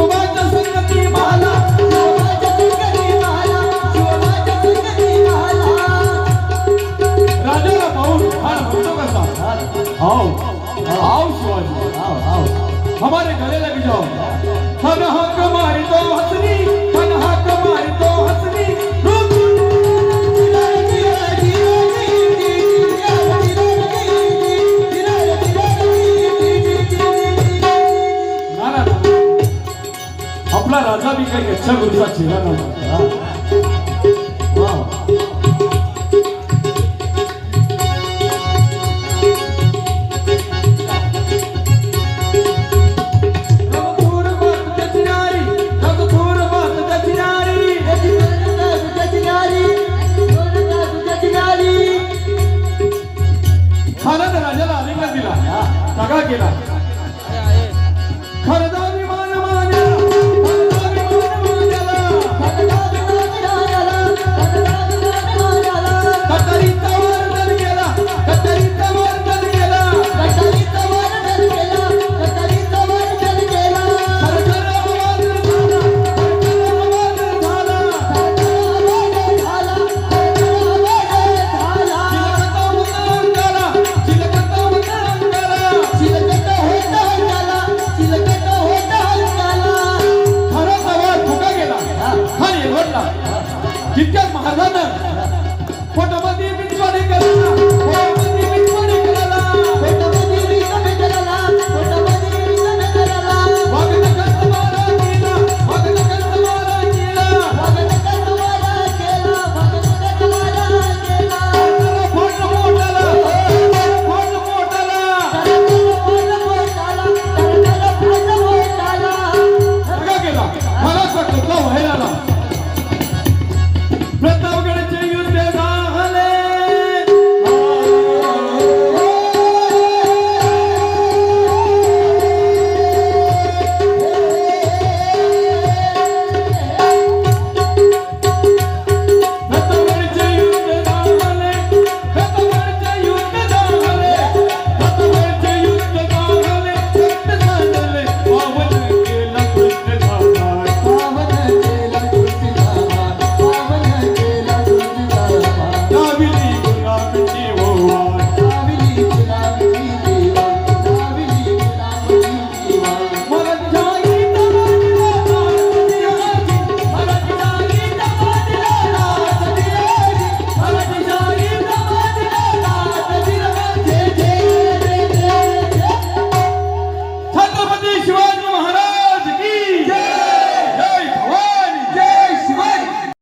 शिवबाच्या संगती मला शिवबाच्या संगती मला शिवबाच्या संगती मला राजाला पाहून हार म्हणतो कसा आओ आओ शिवाजी आओ हमारे गले लग जाओ हन हक मारी तो हसनी हन हक मारी तो हसनी आपला राजा भी काही अच्छा गुरुचा चेहरा नव्हता राजाला आलिंगन दिला दगा केला खरदा विमान मान्याला कतरीचा वर्णन केला कतरीचा वर्णन केला कतरीचा वर्णन केला कतरीचा वर्णन केला सरकार आवाज झाला सरकार आवाज झाला चिलकता होता अंगाला चिलकता होता अंगाला चिलकता होता अंगाला खरा सवाल फुका गेला हा निवडला तितक्यात महाराजांना